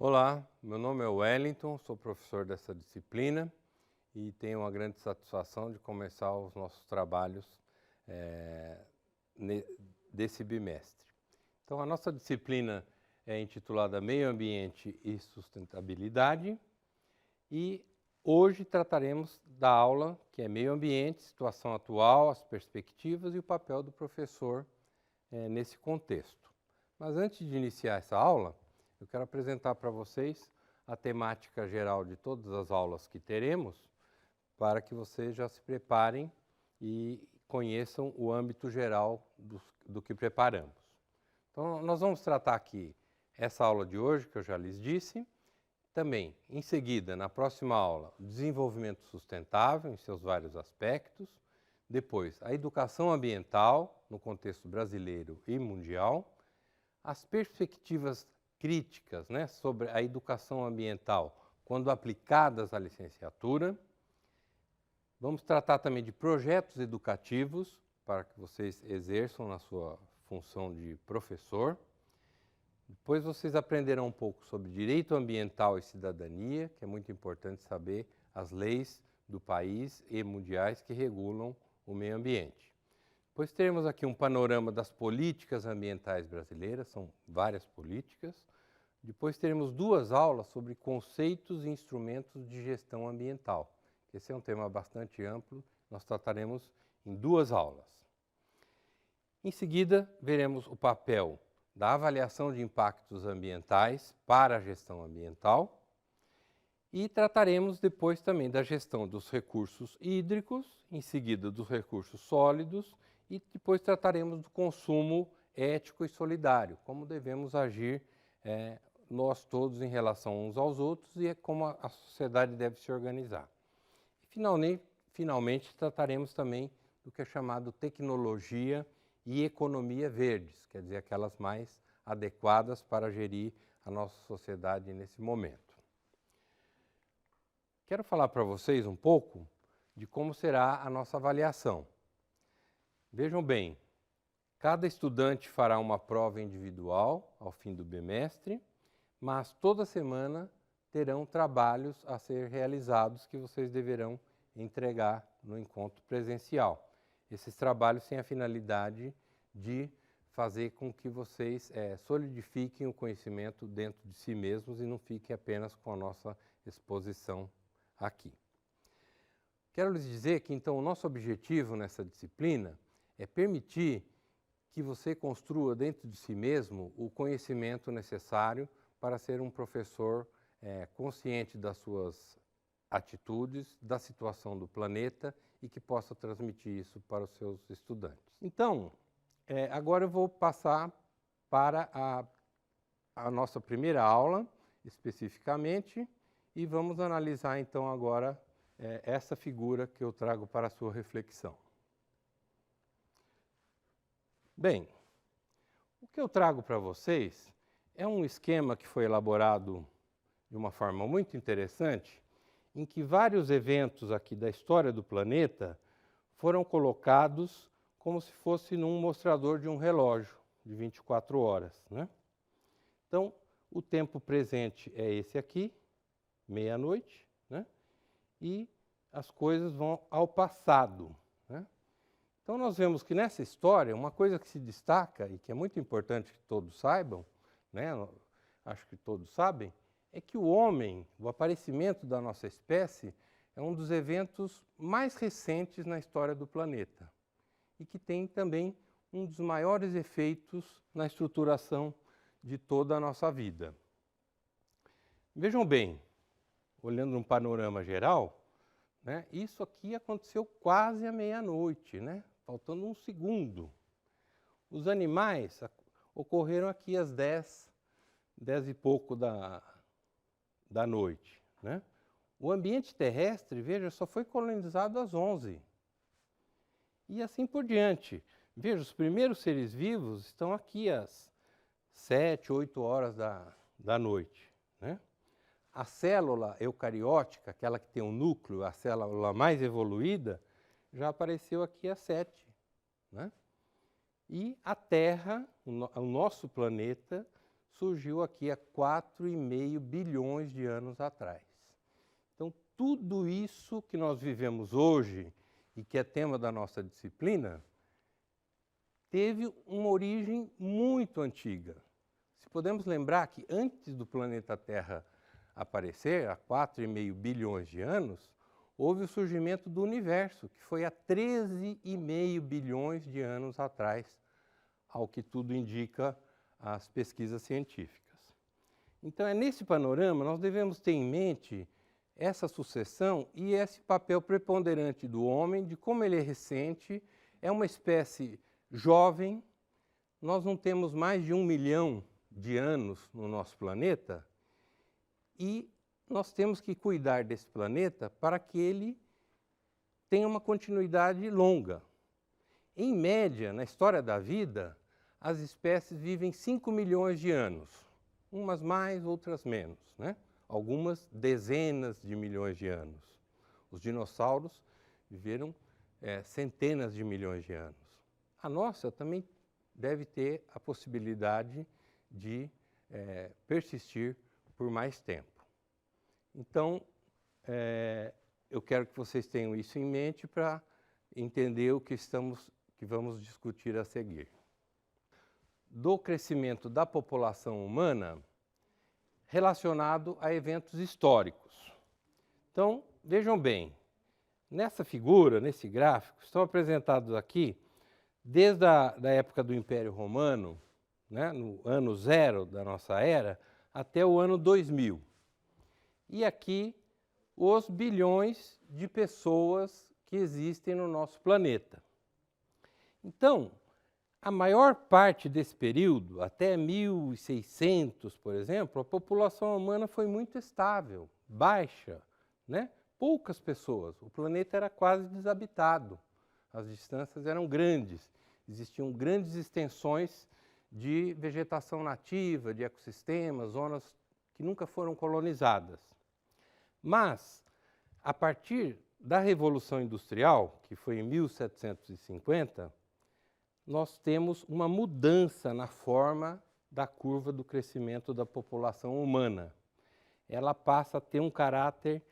Olá, meu nome é Wellington, sou professor dessa disciplina e tenho uma grande satisfação de começar os nossos trabalhos desse bimestre. Então, a nossa disciplina é intitulada Meio Ambiente e Sustentabilidade e hoje trataremos da aula que é Meio Ambiente, Situação Atual, as Perspectivas e o papel do professor nesse contexto. Mas antes de iniciar essa aula, eu quero apresentar para vocês a temática geral de todas as aulas que teremos, para que vocês já se preparem e conheçam o âmbito geral do que preparamos. Então, nós vamos tratar aqui essa aula de hoje, que eu já lhes disse, também, em seguida, na próxima aula, o desenvolvimento sustentável em seus vários aspectos, depois, a educação ambiental no contexto brasileiro e mundial, as perspectivas críticas, sobre a educação ambiental quando aplicadas à licenciatura. Vamos tratar também de projetos educativos para que vocês exerçam na sua função de professor. Depois vocês aprenderão um pouco sobre direito ambiental e cidadania, que é muito importante saber as leis do país e mundiais que regulam o meio ambiente. Depois teremos aqui um panorama das políticas ambientais brasileiras, são várias políticas. Depois teremos duas aulas sobre conceitos e instrumentos de gestão ambiental. Esse é um tema bastante amplo, nós trataremos em duas aulas. Em seguida, veremos o papel da avaliação de impactos ambientais para a gestão ambiental e trataremos depois também da gestão dos recursos hídricos, em seguida dos recursos sólidos e depois trataremos do consumo ético e solidário, como devemos agir nós todos em relação uns aos outros e como a sociedade deve se organizar. E, finalmente, trataremos também do que é chamado tecnologia e economia verdes, quer dizer, aquelas mais adequadas para gerir a nossa sociedade nesse momento. Quero falar para vocês um pouco de como será a nossa avaliação. Vejam bem, cada estudante fará uma prova individual ao fim do bimestre, mas toda semana terão trabalhos a ser realizados que vocês deverão entregar no encontro presencial. Esses trabalhos têm a finalidade de fazer com que vocês solidifiquem o conhecimento dentro de si mesmos e não fiquem apenas com a nossa exposição aqui. Quero lhes dizer que, então, o nosso objetivo nessa disciplina é permitir que você construa dentro de si mesmo o conhecimento necessário para ser um professor consciente das suas atitudes, da situação do planeta e que possa transmitir isso para os seus estudantes. Então, agora eu vou passar para a nossa primeira aula, especificamente, e vamos analisar então agora essa figura que eu trago para a sua reflexão. Bem, o que eu trago para vocês é um esquema que foi elaborado de uma forma muito interessante, em que vários eventos aqui da história do planeta foram colocados como se fosse num mostrador de um relógio de 24 horas. Então, o tempo presente é esse aqui, meia-noite, e as coisas vão ao passado. Então, nós vemos que nessa história, uma coisa que se destaca e que é muito importante que todos saibam, acho que todos sabem, é que o homem, o aparecimento da nossa espécie, é um dos eventos mais recentes na história do planeta e que tem também um dos maiores efeitos na estruturação de toda a nossa vida. Vejam bem, olhando um panorama geral, isso aqui aconteceu quase à meia-noite, faltando um segundo. Os animais ocorreram aqui às 10 e pouco da noite. O ambiente terrestre, veja, só foi colonizado às 11. E assim por diante. Veja, os primeiros seres vivos estão aqui às 7, 8 horas da noite. A célula eucariótica, aquela que tem um núcleo, a célula mais evoluída, já apareceu aqui às 7. E a Terra, o nosso planeta, surgiu aqui há 4,5 bilhões de anos atrás. Então, tudo isso que nós vivemos hoje e que é tema da nossa disciplina, teve uma origem muito antiga. Se podemos lembrar que antes do planeta Terra aparecer, há 4,5 bilhões de anos, houve o surgimento do universo, que foi há 13,5 bilhões de anos atrás, ao que tudo indica as pesquisas científicas. Então, é nesse panorama nós devemos ter em mente essa sucessão e esse papel preponderante do homem, de como ele é recente, é uma espécie jovem, nós não temos mais de 1 milhão de anos no nosso planeta e nós temos que cuidar desse planeta para que ele tenha uma continuidade longa. Em média, na história da vida, as espécies vivem 5 milhões de anos, umas mais, outras menos, né? Algumas dezenas de milhões de anos. Os dinossauros viveram centenas de milhões de anos. A nossa também deve ter a possibilidade de persistir por mais tempo. Então, eu quero que vocês tenham isso em mente para entender o que vamos discutir a seguir. Do crescimento da população humana relacionado a eventos históricos. Então, vejam bem, nessa figura, nesse gráfico, estão apresentados aqui, desde a época do Império Romano, né, no ano 0 da nossa era, até o ano 2000. E aqui, os bilhões de pessoas que existem no nosso planeta. Então, a maior parte desse período, até 1600, por exemplo, a população humana foi muito estável, baixa, né? Poucas pessoas. O planeta era quase desabitado, as distâncias eram grandes, existiam grandes extensões de vegetação nativa, de ecossistemas, zonas que nunca foram colonizadas. Mas, a partir da Revolução Industrial, que foi em 1750, nós temos uma mudança na forma da curva do crescimento da população humana. Ela passa a ter um caráter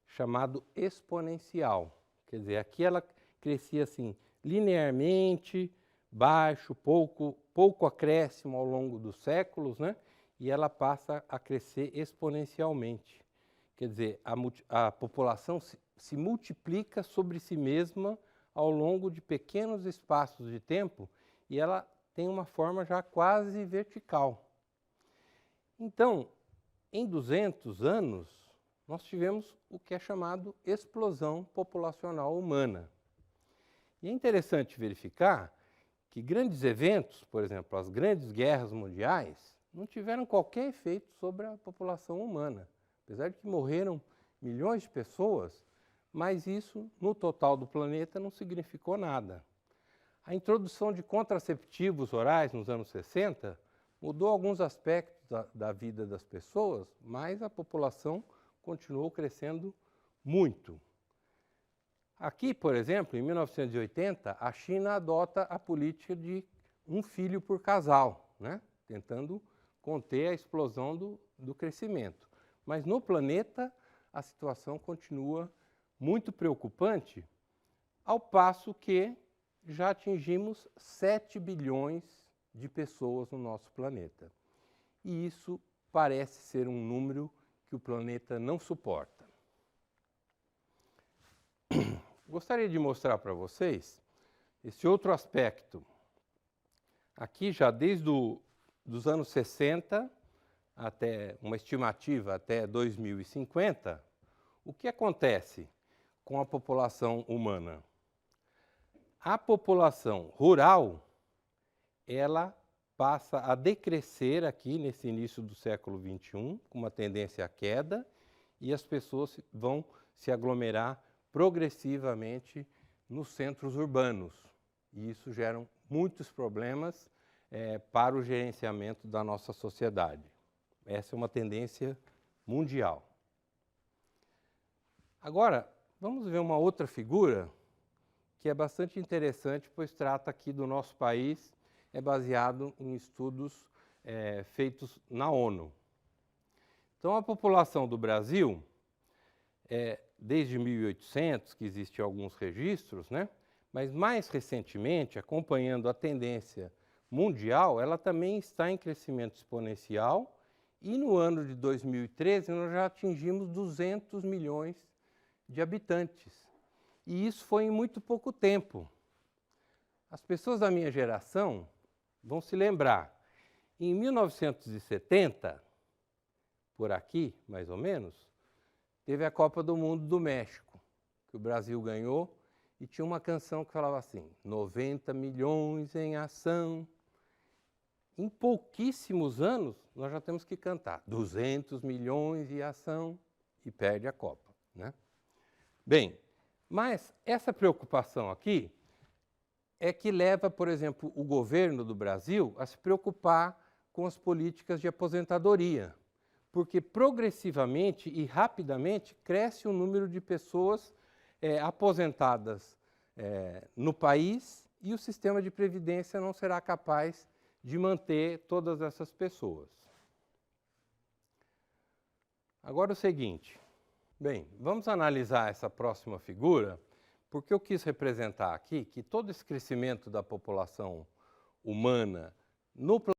chamado exponencial. Quer dizer, aqui ela crescia assim, linearmente, baixo, pouco acréscimo ao longo dos séculos, né? E ela passa a crescer exponencialmente. Quer dizer, a população se multiplica sobre si mesma ao longo de pequenos espaços de tempo e ela tem uma forma já quase vertical. Então, em 200 anos, nós tivemos o que é chamado explosão populacional humana. E é interessante verificar que grandes eventos, por exemplo, as grandes guerras mundiais, não tiveram qualquer efeito sobre a população humana. Apesar de que morreram milhões de pessoas, mas isso, no total do planeta, não significou nada. A introdução de contraceptivos orais nos anos 60 mudou alguns aspectos da vida das pessoas, mas a população continuou crescendo muito. Aqui, por exemplo, em 1980, a China adota a política de um filho por casal, né? Tentando conter a explosão do crescimento. Mas no planeta, a situação continua muito preocupante, ao passo que já atingimos 7 bilhões de pessoas no nosso planeta. E isso parece ser um número que o planeta não suporta. Gostaria de mostrar para vocês esse outro aspecto. Aqui já desde os anos 60, até uma estimativa até 2050, o que acontece com a população humana? A população rural, ela passa a decrescer aqui nesse início do século XXI, com uma tendência à queda, e as pessoas vão se aglomerar progressivamente nos centros urbanos. E isso gera muitos problemas para o gerenciamento da nossa sociedade. Essa é uma tendência mundial. Agora, vamos ver uma outra figura que é bastante interessante, pois trata aqui do nosso país, é baseado em estudos feitos na ONU. Então, a população do Brasil, desde 1800, que existem alguns registros, né? Mas mais recentemente, acompanhando a tendência mundial, ela também está em crescimento exponencial e no ano de 2013 nós já atingimos 200 milhões de habitantes. E isso foi em muito pouco tempo. As pessoas da minha geração vão se lembrar, em 1970, por aqui, mais ou menos, teve a Copa do Mundo do México, que o Brasil ganhou, e tinha uma canção que falava assim, 90 milhões em ação. Em pouquíssimos anos, nós já temos que cantar 200 milhões em ação e perde a Copa, né? Bem, mas essa preocupação aqui é que leva, por exemplo, o governo do Brasil a se preocupar com as políticas de aposentadoria, porque progressivamente e rapidamente cresce o número de pessoas aposentadas no país e o sistema de previdência não será capaz de manter todas essas pessoas. Agora o seguinte, bem, vamos analisar essa próxima figura, porque eu quis representar aqui que todo esse crescimento da população humana no planeta